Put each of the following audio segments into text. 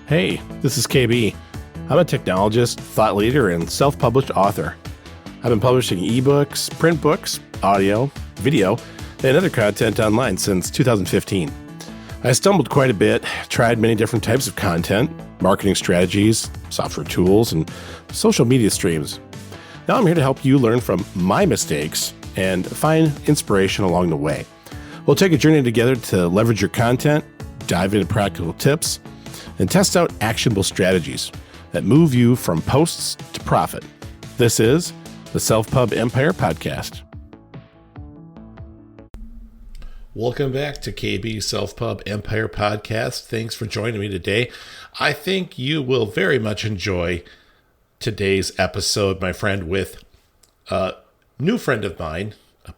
Hey, this is KB. I'm a technologist, thought leader, and self-published author. I've been publishing ebooks, print books, audio, video, and other content online since 2015. I stumbled quite a bit, tried many different types of content, marketing strategies, software tools, and social media streams. Now I'm here to help you learn from my mistakes and find inspiration along the way. We'll take a journey together to leverage your content, dive into practical tips, and test out actionable strategies that move you from posts to profit. This is the Self-Pub Empire Podcast. Welcome back to KB Self-Pub Empire Podcast. Thanks for joining me today. I think you will very much enjoy today's episode, my friend, with a new friend of mine,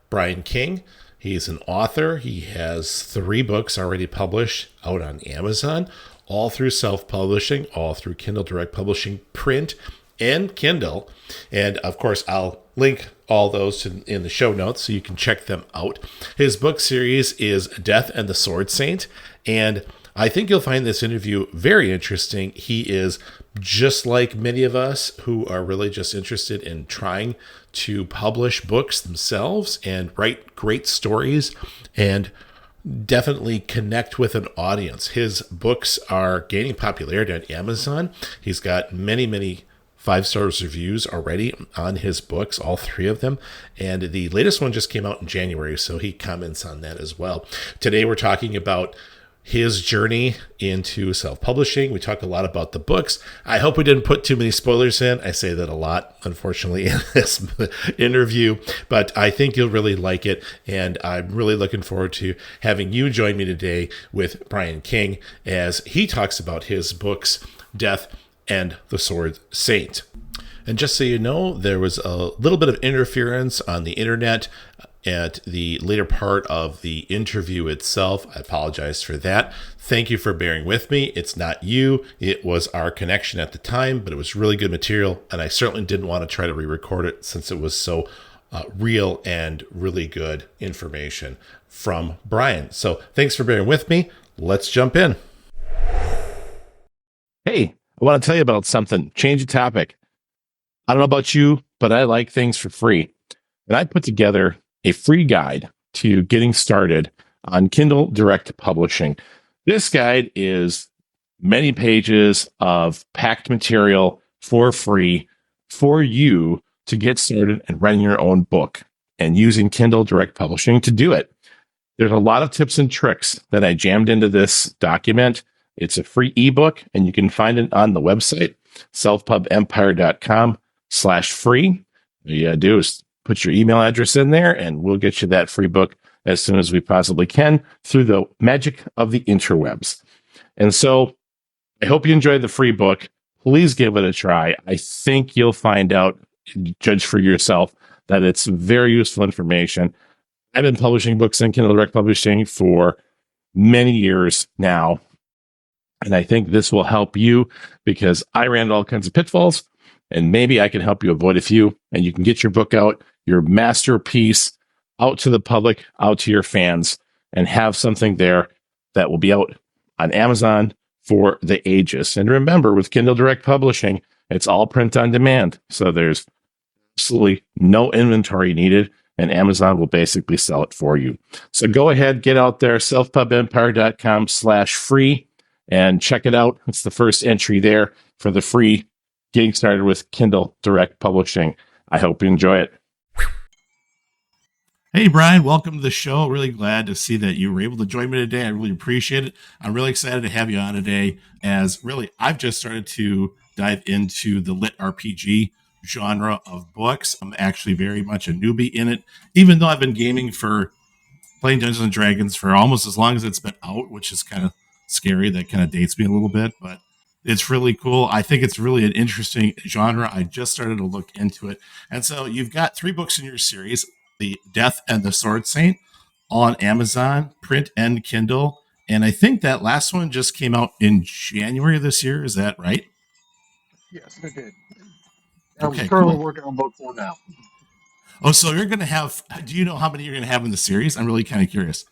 Brian King. He's an author. He has 3 books already published out on Amazon, all through self-publishing, all through Kindle Direct Publishing, print and Kindle. And of course, I'll link all those in the show notes so you can check them out. His book series is Death and the Sword Saint. And I think you'll find this interview very interesting. He is just like many of us who are really just interested in trying to publish books themselves and write great stories and definitely connect with an audience. His books are gaining popularity on Amazon. He's got many 5-star reviews already on his books, all 3 of them. And the latest one just came out in January, so he comments on that as well. Today we're talking about his journey into self-publishing. We talk a lot about the books. I hope we didn't put too many spoilers in. I say that a lot, unfortunately, in this interview, but I think you'll really like it. And I'm really looking forward to having you join me today with Brian King as he talks about his books, Death and the Sword Saint. And just so you know, there was a little bit of interference on the internet at the later part of the interview itself. I apologize for that. Thank you for bearing with me. It's not you. It was our connection at the time, but it was really good material, and I certainly didn't want to try to re-record it since it was so real and really good information from Brian. So thanks for bearing with me. Let's jump in. Hey, I want to tell you about something. Change the topic. I don't know about you, but I like things for free. And I put together a free guide to getting started on Kindle Direct Publishing. This guide is many pages of packed material for free for you to get started and writing your own book and using Kindle Direct Publishing to do it. There's a lot of tips and tricks that I jammed into this document. It's a free ebook, and you can find it on the website, selfpubempire.com/free. All you gotta do is put your email address in there, and we'll get you that free book as soon as we possibly can through the magic of the interwebs. And so I hope you enjoyed the free book. Please give it a try. I think you'll find out, judge for yourself, that it's very useful information. I've been publishing books in Kindle Direct Publishing for many years now, and I think this will help you because I ran into all kinds of pitfalls, and maybe I can help you avoid a few, and you can get your book out, your masterpiece, out to the public, out to your fans, and have something there that will be out on Amazon for the ages. And remember, with Kindle Direct Publishing, it's all print on demand. So there's absolutely no inventory needed, and Amazon will basically sell it for you. So go ahead, get out there, selfpubempire.com/free, and check it out. It's the first entry there for the free getting started with Kindle Direct Publishing. I hope you enjoy it. Hey, Brian, welcome to the show. Really glad to see that you were able to join me today. I really appreciate it. I'm really excited to have you on today as really I've just started to dive into the LitRPG genre of books. I'm actually very much a newbie in it, even though I've been gaming for playing Dungeons and Dragons for almost as long as it's been out, which is kind of scary. That kind of dates me a little bit, but it's really cool. I think it's really an interesting genre. I just started to look into it. And so you've got 3 books in your series, the Death and the Sword Saint, on Amazon, print and Kindle. And I think that last one just came out in January of this year. Is that right? Yes, it did. Okay, I'm currently cool. working on book 4 now. Oh, so you're going to have, do you know how many you're going to have in the series? I'm really kind of curious.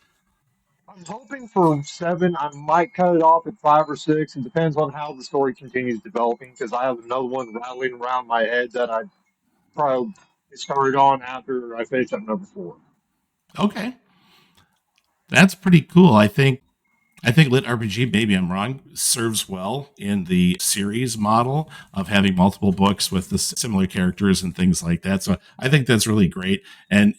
I'm hoping for seven. I might cut it off at five or six. It depends on how the story continues developing because I have another one rattling around my head that I probably started on after I finished up number four. Okay, that's pretty cool. I think Lit RPG, maybe I'm wrong, serves well in the series model of having multiple books with the similar characters and things like that. So I think that's really great. And,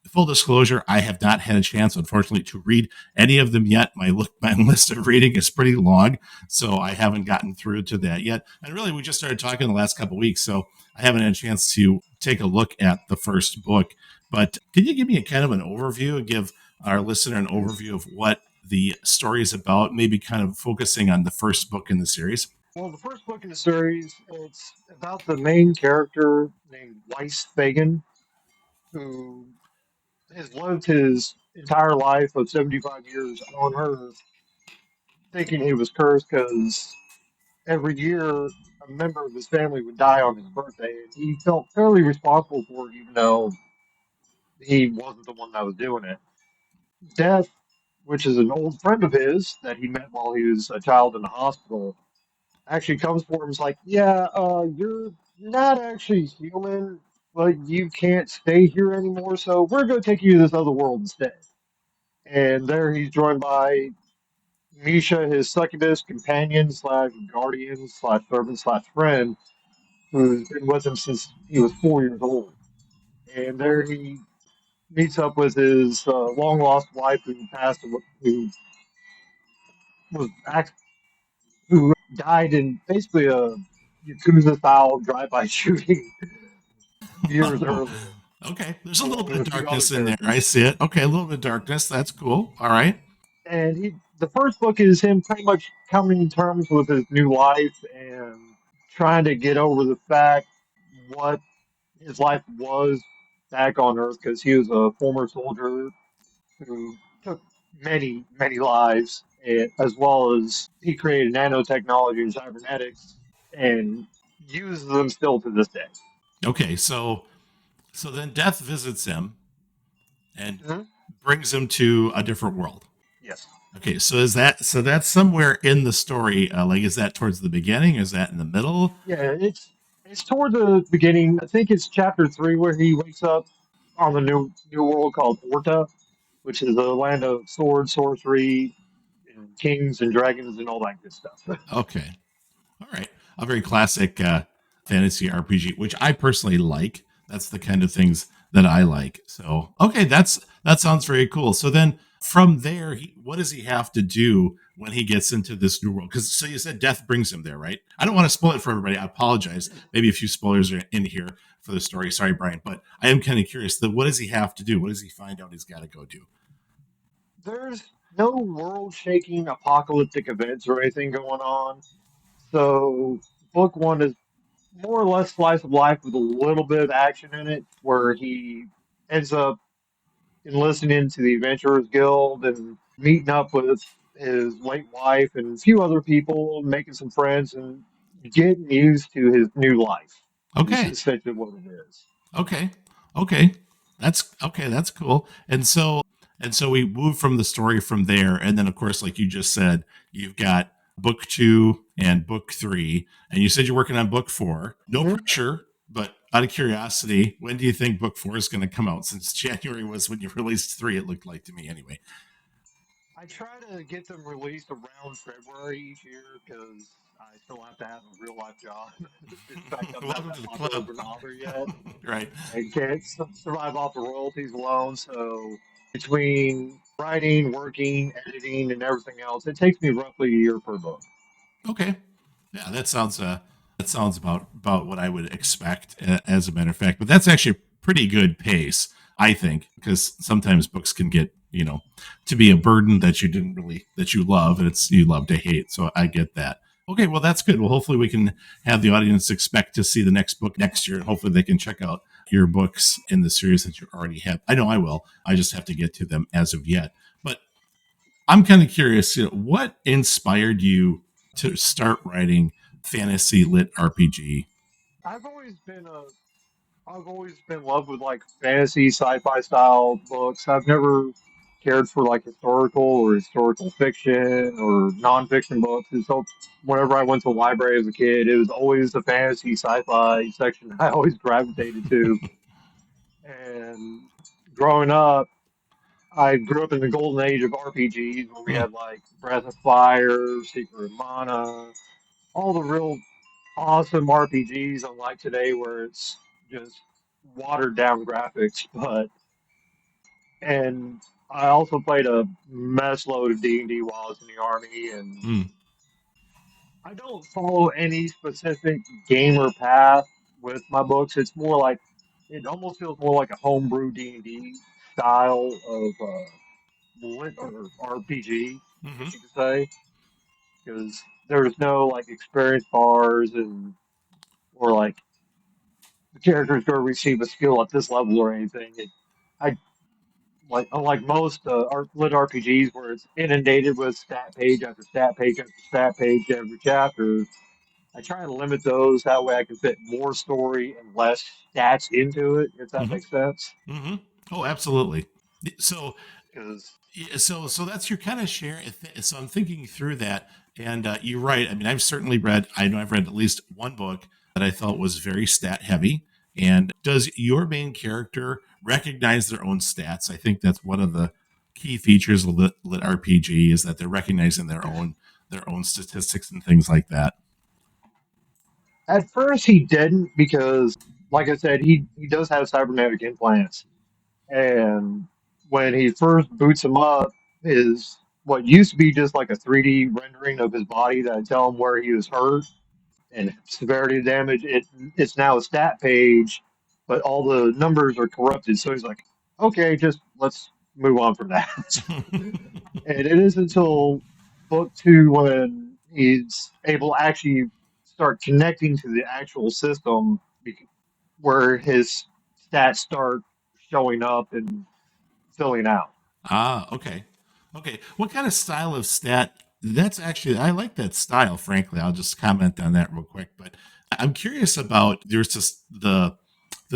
full disclosure, I have not had a chance, unfortunately, to read any of them yet. My list of reading is pretty long, so I haven't gotten through to that yet. And really, we just started talking the last couple of weeks, so I haven't had a chance to take a look at the first book. But can you give me a kind of an overview and give our listener an overview of what the story is about, maybe kind of focusing on the first book in the series? Well, the first book in the series, it's about the main character named Weiss Fagan, who has lived his entire life of 75 years on Earth thinking he was cursed because every year a member of his family would die on his birthday, and he felt fairly responsible for it, even though he wasn't the one that was doing it. Death, which is an old friend of his that he met while he was a child in the hospital, actually comes for him. Is like, yeah, you're not actually human, but you can't stay here anymore, so we're going to take you to this other world instead. And there he's joined by Misha, his succubus companion slash guardian slash servant slash friend, who's been with him since he was 4 years old. And there he meets up with his long lost wife who passed, who was who died in basically a Yakuza style drive by shooting years Oh, earlier, okay. There's a little along bit with of a few other darkness in there. I characters. see it. Okay, a little bit of darkness. That's cool. All right. And the first book is him pretty much coming to terms with his new life and trying to get over the fact what his life was back on Earth because he was a former soldier who took many, many lives, as well as he created nanotechnology and cybernetics and uses them still to this day. Okay, so then Death visits him and Mhm. brings him to a different world. Yes. Okay, so that's somewhere in the story. Like, is that towards the beginning? Is that in the middle? Yeah, it's toward the beginning. I think it's chapter three where he wakes up on the new world called Orta, which is a land of sword, sorcery, and kings and dragons and all that good stuff. Okay, all right. A very classic fantasy RPG, which I personally like. That's the kind of things that I like. So, okay, that sounds very cool. So then from there, what does he have to do when he gets into this new world? Because so you said death brings him there, right? I don't want to spoil it for everybody. I apologize. Maybe a few spoilers are in here for the story. Sorry, Brian, but I am kind of curious. What does he have to do? What does he find out he's got to go do? There's no world shaking apocalyptic events or anything going on. So book one is more or less slice of life with a little bit of action in it, where he ends up enlisting into the Adventurers Guild and meeting up with his late wife and a few other people, making some friends and getting used to his new life. Is Okay. essentially what it is. Okay. Okay. That's okay. That's cool. And so we move from the story from there. And then of course, like you just said, you've got book two and book three. And you said you're working on book four. No Mhm. pressure, but out of curiosity, when do you think book four is going to come out? Since January was when you released three, it looked like to me anyway. I try to get them released around February each year because I still have to have a real life job. In fact, I'm not Welcome to that the popular of club. an author yet. Right. I can't survive off the royalties alone. So between writing, working, editing, and everything else, it takes me roughly a year per book. Okay. Yeah, that sounds about what I would expect as a matter of fact. But that's actually a pretty good pace, I think, because sometimes books can get, to be a burden that you didn't really that you love and it's you love to hate. So I get that. Okay, well that's good. Well, hopefully we can have the audience expect to see the next book next year and hopefully they can check out your books in the series that you already have. I know I will. I just have to get to them as of yet. But I'm kind of curious, what inspired you to start writing fantasy lit RPG? I've always been a I've always been in love with like fantasy sci-fi style books. I've never cared for like historical or historical fiction or nonfiction books. And so whenever I went to the library as a kid, it was always the fantasy sci-fi section I always gravitated to. And growing up, I grew up in the golden age of RPGs where we Hmm. had like Breath of Fire, Secret of Mana, all the real awesome RPGs, unlike today where it's just watered down graphics. But and I also played a mess load of D&D while I was in the army, and Hmm. I don't follow any specific gamer path with my books. It's more like it almost feels more like a homebrew D&D style of lit or RPG, I Hmm. guess you could say, because there's no like experience bars and or like the character's going to receive a skill at this level or anything. I like unlike most lit RPGs where it's inundated with stat page after stat page after stat page every chapter. I try to limit those that way I can fit more story and less stats into it, if that Hmm. makes sense. Hmm. Oh, absolutely. So, Because yeah, so that's your kind of share. So I'm thinking through that, and you're right. I mean, I've certainly read. I know I've read at least one book that I thought was very stat heavy. And does your main character recognize their own stats? I think that's one of the key features of lit RPG is that they're recognizing their own statistics and things like that. at first he didn't because, like I said, he does have cybernetic implants, and when he first boots him up, his what used to be just like a 3D rendering of his body that tell him where he was hurt and severity of damage. It's now a stat page, but all the numbers are corrupted. So he's like, okay, just let's move on from that. And it is until book two when he's able to actually start connecting to the actual system where his stats start showing up and filling out. Ah, okay. Okay. What kind of style of stat? That's actually, I like that style, frankly. I'll just comment on that real quick. But I'm curious about there's just the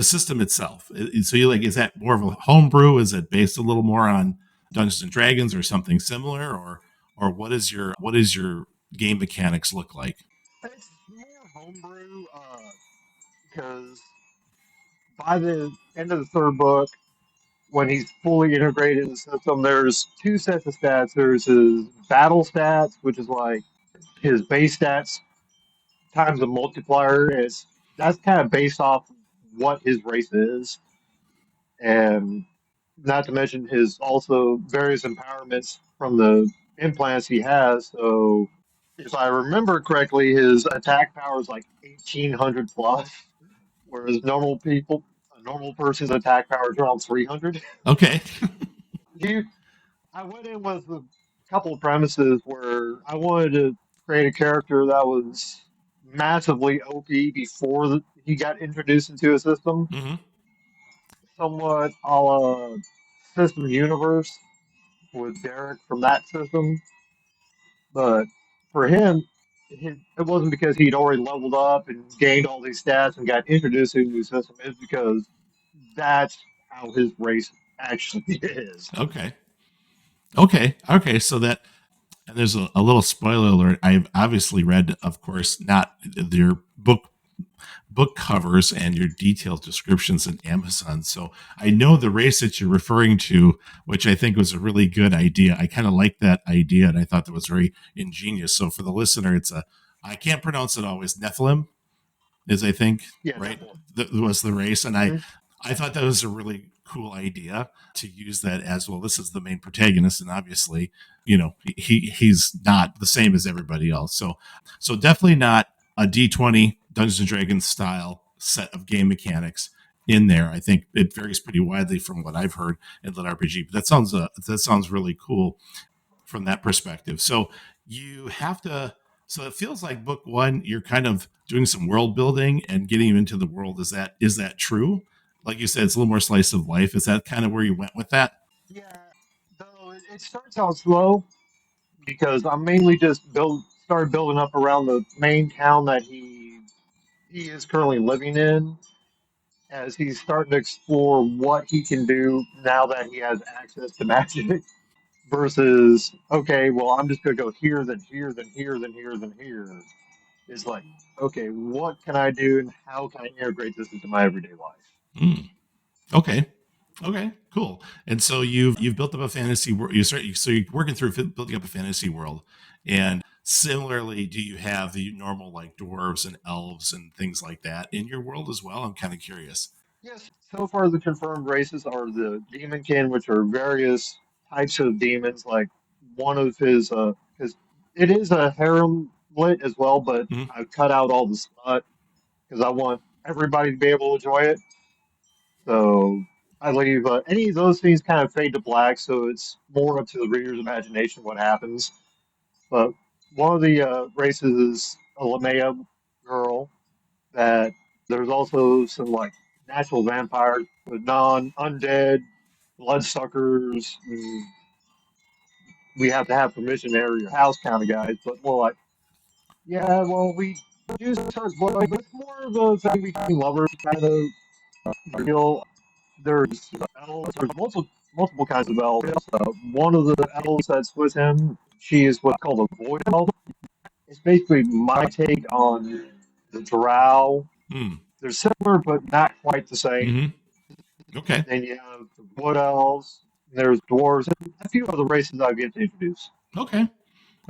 system itself. So you like, is that more of a homebrew? Is it based a little more on Dungeons and Dragons or something similar? Or what is your game mechanics look like? It's more homebrew because by the end of the third book, when he's fully integrated in the system, there's two sets of stats. There's his battle stats, which is like his base stats times a multiplier. Is that's kind of based off what his race is, and not to mention his also various empowerments from the implants he has. So, if I remember correctly, his attack power is like 1800 plus, whereas a normal person's attack power is around 300. Okay. You I went in with a couple of premises where I wanted to create a character that was massively OP before he got introduced into a system, Hmm. somewhat a la System Universe with Derek from that system. But for him, it wasn't because he'd already leveled up and gained all these stats and got introduced into the system. It's because that's how his race actually is. Okay. Okay. Okay. So that and there's a little spoiler alert. I've obviously read, of course, not their book covers and your detailed descriptions in Amazon. So I know the race that you're referring to, which I think was a really good idea. I kind of like that idea, and I thought that was very ingenious. So for the listener, it's a I can't pronounce it always. Nephilim is I think Yeah, right definitely. that was the race, and Mhm. I thought that was a really cool idea to use that as well. This is the main protagonist, and obviously, he's not the same as everybody else. So definitely not a D20 Dungeons and Dragons style set of game mechanics in there. I think it varies pretty widely from what I've heard in Lit RPG, but that sounds really cool from that perspective. So you have to. So it feels like book one, you're kind of doing some world building and getting you into the world. Is that true? Like you said, it's a little more slice of life. Is that kind of where you went with that? Yeah, though it starts out slow because I'm mainly just started building up around the main town that he is currently living in, as he's starting to explore what he can do now that he has access to magic versus, okay, well, I'm just going to go here, then here, then here, then here, then here. It's like, okay, what can I do and how can I integrate this into my everyday life? Mm. Okay. Okay. Cool. And so you've built up a fantasy world. So you're working through building up a fantasy world, and similarly, do you have the normal like dwarves and elves and things like that in your world as well? I'm kind of curious. Yes, so far the confirmed races are the demonkin, which are various types of demons. Like one of his it is a harem lit as well, but Mm-hmm. I've cut out all the smut because I want everybody to be able to enjoy it. So I leave any of those things kind of fade to black, so it's more up to the reader's imagination what happens. But one of the races is a Lamea girl. That there's also some like natural vampires, but non-undead, bloodsuckers. We have to have permission to enter your house kind of guys, but more like, yeah, well, we use such blood, but it's more of a thing between lovers kind of deal. There's elves, there's multiple kinds of elves. One of the elves that's with him, she is what's called a void elf. It's basically my take on the drow. Mm. They're similar, but not quite the same. Hmm. Okay. Then you have the wood elves, there's dwarves, and a few other races I've yet to introduce. Okay.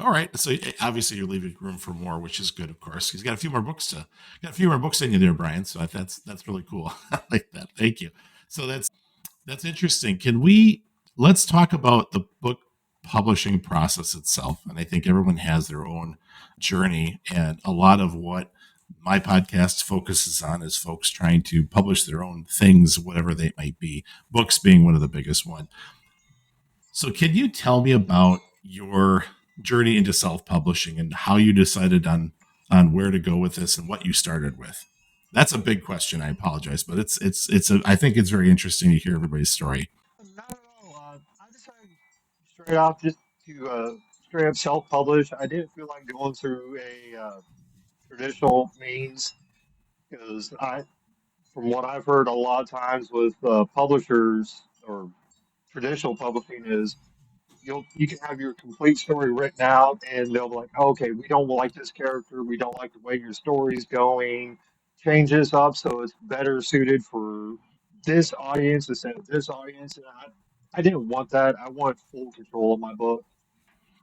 All right. So obviously you're leaving room for more, which is good, of course. He's got a few more books to got a few more books in you there, Brian. So that's really cool. I like that. Thank you. So that's interesting. Can we let's talk about the book publishing process itself? And I think everyone has their own journey, and a lot of what my podcast focuses on is folks trying to publish their own things, whatever they might be. Books being one of the biggest one. So, can you tell me about your journey into self-publishing and how you decided on where to go with this and what you started with? That's a big question. I apologize, but I think it's very interesting to hear everybody's story. Not at all. I decided straight off just to straight up self publish. I didn't feel like going through a traditional means because from what I've heard, a lot of times with publishers or traditional publishing is you can have your complete story written out and they'll be like, okay, we don't like this character, we don't like the way your story's going, change this up so it's better suited for this audience instead of this audience. And I didn't want that. I wanted full control of my book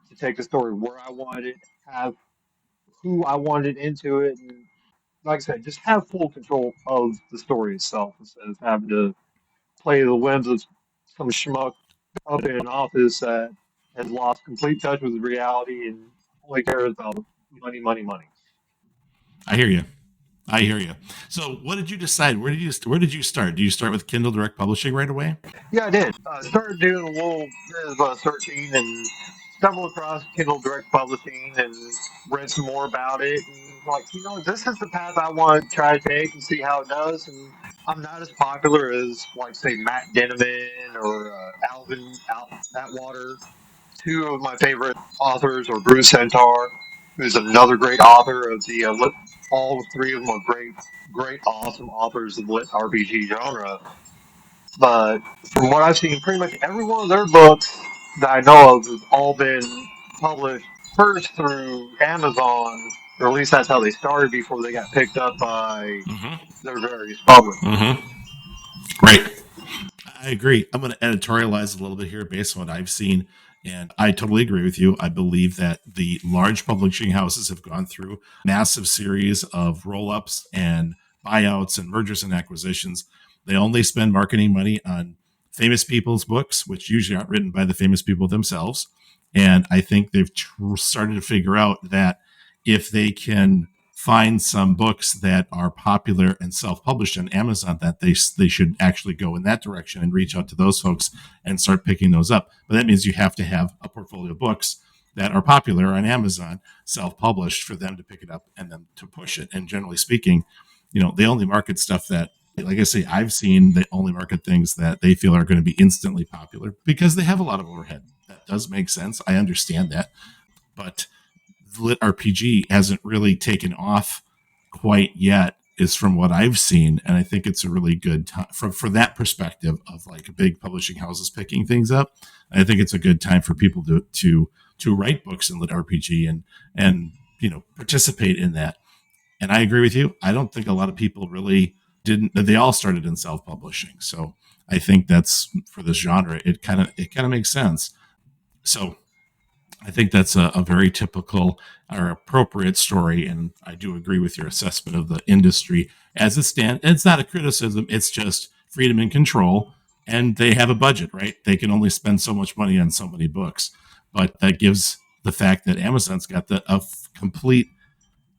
to take the story where I wanted it, have who I wanted into it, and like I said, just have full control of the story itself instead of having to play the whims of some schmuck up in an office that has lost complete touch with reality and only cares about money, money, money. I hear you. I hear you. So, what did you decide? Where did you start? Do you start with Kindle Direct Publishing right away? Yeah, I did. Started doing a little bit of searching and stumbled across Kindle Direct Publishing and read some more about it. And like, this is the path I want to try to take and see how it does. And I'm not as popular as, like, say, Matt Denneman or Atwater. Two of my favorite authors are Bruce Centaur, who's another great author of the all three of them are great, great, awesome authors of the lit RPG genre. But from what I've seen, pretty much every one of their books that I know of has all been published first through Amazon, or at least that's how they started before they got picked up by Mm-hmm. their various publishers. Mm-hmm. Great. I agree. I'm going to editorialize a little bit here based on what I've seen. And I totally agree with you. I believe that the large publishing houses have gone through massive series of roll ups and buyouts and mergers and acquisitions. They only spend marketing money on famous people's books, which usually aren't written by the famous people themselves. And I think they've started to figure out that if they can find some books that are popular and self-published on Amazon, that they should actually go in that direction and reach out to those folks and start picking those up. But that means you have to have a portfolio of books that are popular on Amazon, self-published, for them to pick it up and then to push it. And generally speaking, they only market stuff that, like I say, I've seen they only market things that they feel are going to be instantly popular because they have a lot of overhead. That does make sense. I understand that. But LitRPG hasn't really taken off quite yet is from what I've seen, and I think it's a really good time for that perspective of like big publishing houses picking things up. I think it's a good time for people to write books in lit RPG and participate in that. And I agree with you. I don't think a lot of people really didn't. They all started in self publishing, so I think that's for this genre. It kind of makes sense. So I think that's a very typical or appropriate story, and I do agree with your assessment of the industry as it stands. It's not a criticism; it's just freedom and control, and they have a budget, right? They can only spend so much money on so many books, but that gives the fact that Amazon's got a complete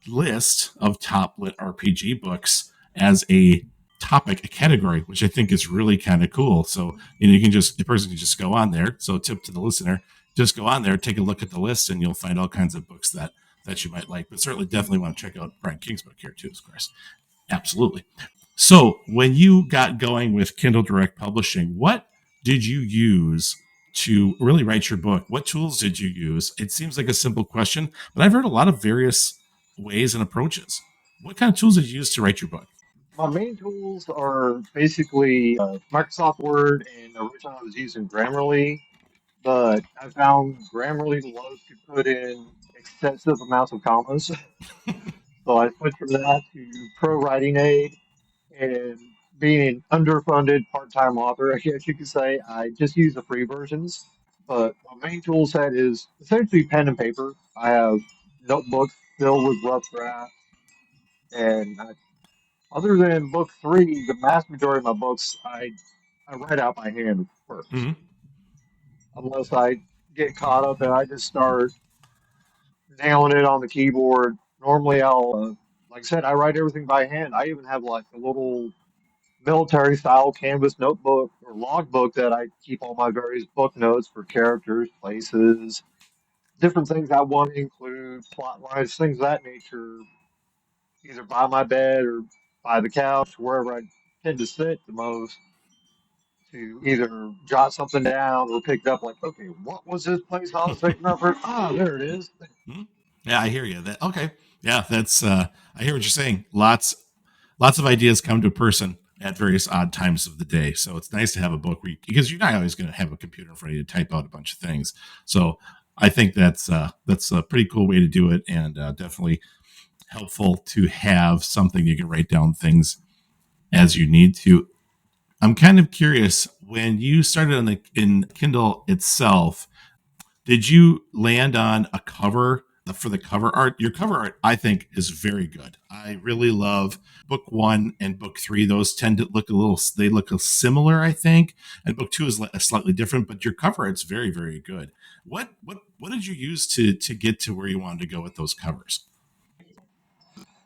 list of top lit RPG books as a topic, a category, which I think is really kind of cool. So, you can just, the person can just go on there. So, tip to the listener, just go on there, take a look at the list, and you'll find all kinds of books that you might like. But certainly, definitely want to check out Brian King's book here too, of course. Absolutely. So, when you got going with Kindle Direct Publishing, what did you use to really write your book? What tools did you use? It seems like a simple question, but I've heard a lot of various ways and approaches. What kind of tools did you use to write your book? My main tools are basically Microsoft Word, and originally I was using Grammarly, but I found Grammarly loves to put in excessive amounts of commas. So I switched from that to Pro Writing Aid, and being an underfunded part-time author, I guess you could say, I just use the free versions. But my main tool set is essentially pen and paper. I have notebooks filled with rough drafts, and other than book three, the vast majority of my books I write out by hand first, Mm-hmm. unless I get caught up and I just start nailing it on the keyboard. Normally, like I said, I write everything by hand. I even have like a little military style canvas notebook or logbook that I keep all my various book notes for characters, places, different things I want to include, plot lines, things of that nature, either by my bed or by the couch, wherever I tend to sit the most, to either jot something down or pick it up like, okay, what was this place I was thinking of? Ah, there it is. Hmm. Yeah, I hear you. That okay. Yeah, that's I hear what you're saying. Lots of ideas come to a person at various odd times of the day. So it's nice to have a book because you're not always going to have a computer in front of you to type out a bunch of things. So I think that's a pretty cool way to do it, and definitely helpful to have something you can write down things as you need to. I'm kind of curious when you started in Kindle itself. Did you land on a cover for the cover art? Your cover art, I think, is very good. I really love book one and book three. Those tend to look they look similar, I think. And book two is slightly different, but your cover art's very, very good. What did you use to get to where you wanted to go with those covers?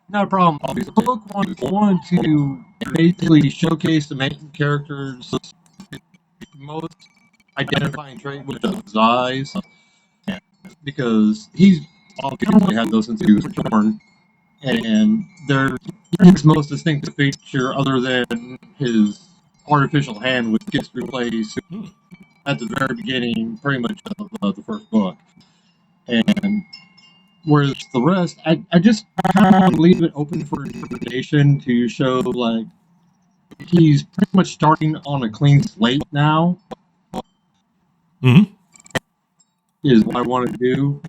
Not a problem. Book one wanted to basically showcase the main character's most identifying trait, which is his eyes, because he's obviously had those since he was born, and they're his most distinctive feature, other than his artificial hand, which gets replaced Hmm. at the very beginning, pretty much of the first book. And whereas the rest, I just kind of leave it open for interpretation to show like he's pretty much starting on a clean slate now, Mm-hmm. is what I want to do.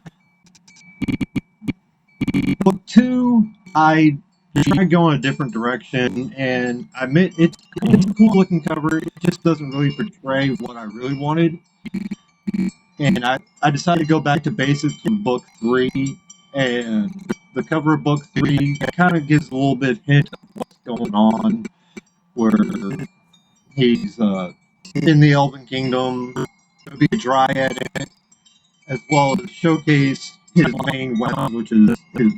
Book two, I tried going a different direction, and I admit it's a cool looking cover. It just doesn't really portray what I really wanted. And I decided to go back to basics from book three, and the cover of book three kind of gives a little bit hint of what's going on, where he's in the Elven Kingdom, to be a dryad, as well as showcase his main weapon, which is his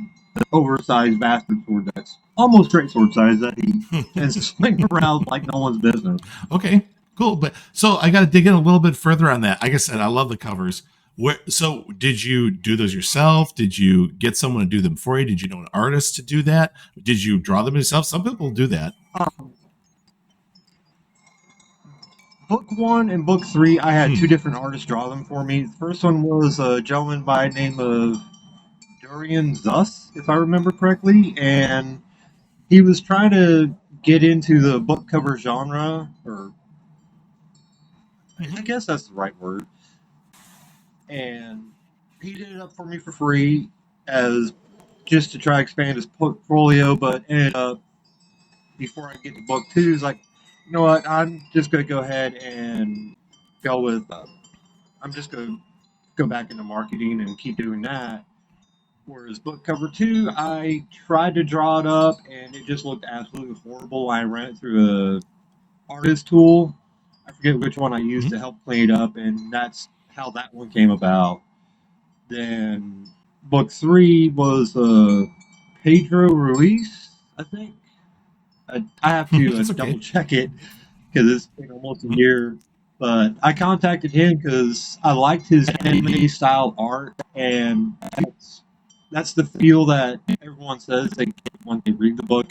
oversized bastard sword that's almost great sword size that he tends to swing around like no one's business. Okay, cool. But so I got to dig in a little bit further on that. Like I said, I love the covers. So did you do those yourself? Did you get someone to do them for you? Did you know an artist to do that? Did you draw them yourself? Some people do that. Um, Book one and book three, I had two different artists draw them for me. The first one was a gentleman by the name of Durian Zus, if I remember correctly, and he was trying to get into the book cover genre, or I Mm-hmm. guess that's the right word. And he did it up for me for free as just to try to expand his portfolio, but ended up before I get to book two, he's like, you know what? I'm just going to go ahead and go with. I'm just going to go back into marketing and keep doing that. Whereas book cover two, I tried to draw it up and it just looked absolutely horrible. I ran it through a artist tool. I forget which one I used Mm-hmm. to help clean it up, and that's how that one came about. Then book three was Pedro Ruiz, I think. I have to It's double okay. check it because it's been almost a year. But I contacted him because I liked his anime style art, and that's the feel that everyone says they get when they read the book.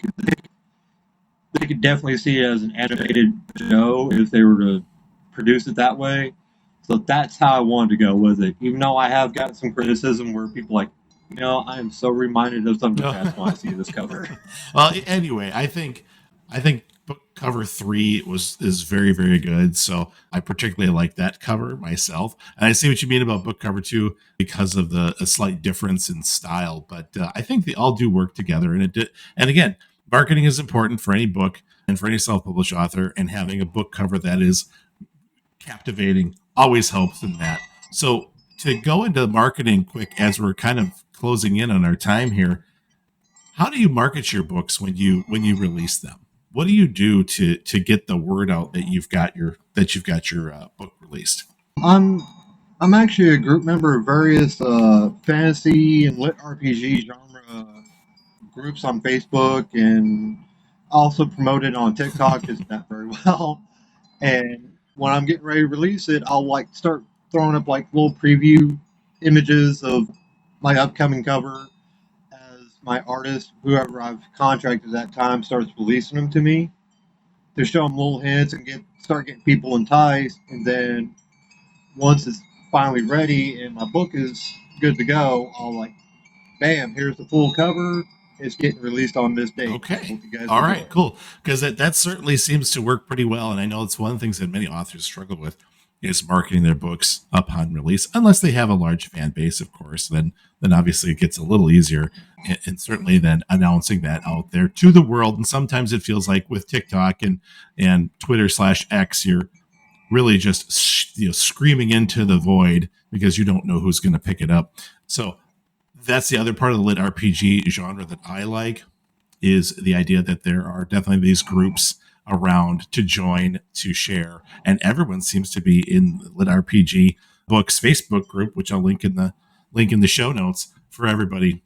They could definitely see it as an animated show if they were to produce it that way. So that's how I wanted to go with it. Even though I have gotten some criticism where people are like, I am so reminded of No. Thundercats when I see this cover. Well, anyway, I think book cover three is very, very good. So I particularly like that cover myself. And I see what you mean about book cover two because of the a slight difference in style. But I think they all do work together. And again, marketing is important for any book and for any self-published author. And having a book cover that is captivating always helps in that. So to go into marketing quick as we're kind of closing in on our time here, how do you market your books when you release them? What do you do to get the word out that you've got your book released? I'm I'm actually a group member of various fantasy and lit RPG genre groups on Facebook, and also promoted on TikTok, just not very well. And when I'm getting ready to release it, I'll like start throwing up like little preview images of my upcoming cover as my artist, whoever I've contracted at that time, starts releasing them to me to show them little hints and start getting people enticed. And then once it's finally ready and my book is good to go, I'll like, bam, here's the full cover. It's getting released on this date. Okay. Hope you guys All enjoy. right, cool. Because that certainly seems to work pretty well. And I know it's one of the things that many authors struggle with is marketing their books upon release, unless they have a large fan base, of course, then obviously it gets a little easier. And certainly then announcing that out there to the world. And sometimes it feels like with TikTok and Twitter/X, you're really just screaming into the void because you don't know who's going to pick it up. So that's the other part of the lit RPG genre that I like is the idea that there are definitely these groups around to join to share, and everyone seems to be in the lit RPG books Facebook group, which I'll link in the show notes for everybody.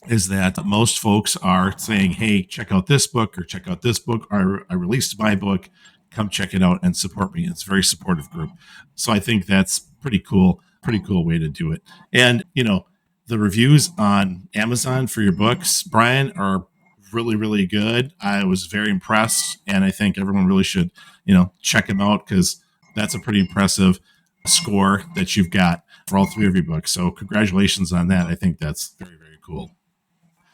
Is that most folks are saying, "Hey, check out this book or check out this book. I released my book. Come check it out and support me." It's a very supportive group, so I think that's pretty cool. Pretty cool way to do it. And the reviews on Amazon for your books, Brian, are really, really good. I was very impressed, and I think everyone really should, check them out because that's a pretty impressive score that you've got for all three of your books. So congratulations on that. I think that's very, very cool.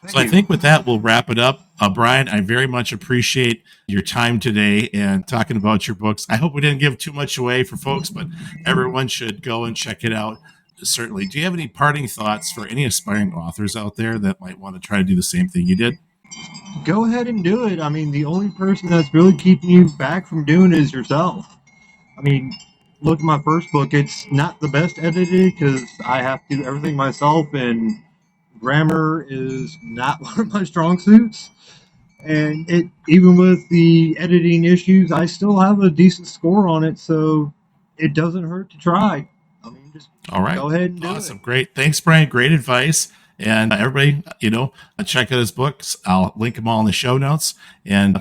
So Thank I you. think with that, we'll wrap it up. Brian, I very much appreciate your time today and talking about your books. I hope we didn't give too much away for folks, but everyone should go and check it out. Certainly. Do you have any parting thoughts for any aspiring authors out there that might want to try to do the same thing you did? Go ahead and do it. I mean, the only person that's really keeping you back from doing it is yourself. I mean, look at my first book. It's not the best edited because I have to do everything myself, and grammar is not one of my strong suits. And it even with the editing issues, I still have a decent score on it, so it doesn't hurt to try. I mean, just All right. go ahead and do it. Awesome. Great. Thanks, Brian. Great advice. And everybody, check out his books. I'll link them all in the show notes. And,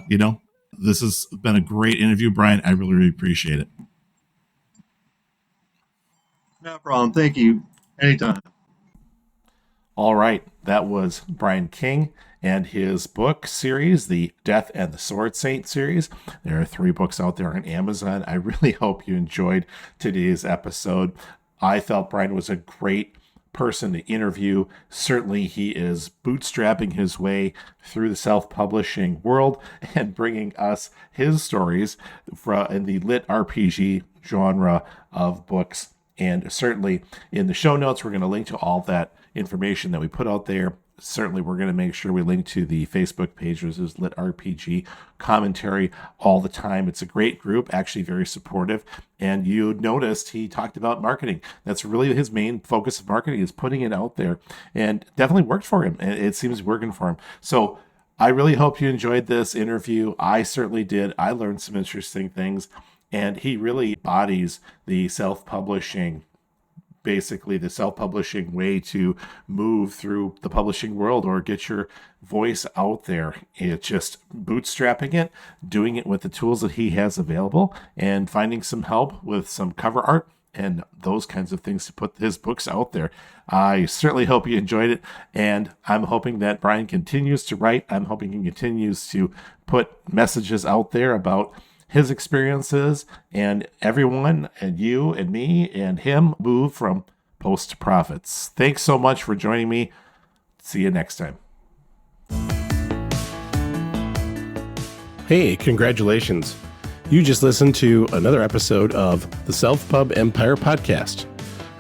this has been a great interview, Brian. I really, really appreciate it. No problem. Thank you. Anytime. All right. That was Brian King and his book series, the Death and the Sword Saint series. There are 3 books out there on Amazon. I really hope you enjoyed today's episode. I felt Brian was a great person to interview. Certainly, he is bootstrapping his way through the self-publishing world and bringing us his stories in the lit RPG genre of books. And certainly in the show notes, we're going to link to all that information that we put out there. Certainly, we're going to make sure we link to the Facebook page, which is LitRPG commentary all the time. It's a great group, actually very supportive. And you noticed he talked about marketing. That's really his main focus of marketing, is putting it out there. And definitely worked for him. And it seems working for him. So I really hope you enjoyed this interview. I certainly did. I learned some interesting things. And he really embodies the self-publishing way to move through the publishing world or get your voice out there. It's just bootstrapping it, doing it with the tools that he has available, and finding some help with some cover art and those kinds of things to put his books out there. I certainly hope you enjoyed it, and I'm hoping that Brian continues to write. I'm hoping he continues to put messages out there about his experiences, and everyone, and you and me and him, move from post to profits. Thanks so much for joining me. See you next time. Hey, congratulations. You just listened to another episode of the Self Pub Empire podcast.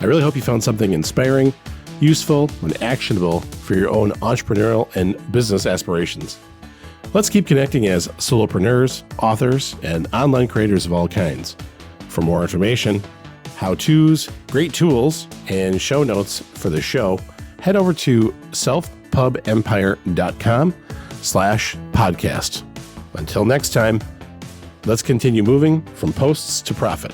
I really hope you found something inspiring, useful, and actionable for your own entrepreneurial and business aspirations. Let's keep connecting as solopreneurs, authors, and online creators of all kinds. For more information, how-tos, great tools, and show notes for the show, head over to selfpubempire.com/podcast. Until next time, let's continue moving from posts to profit.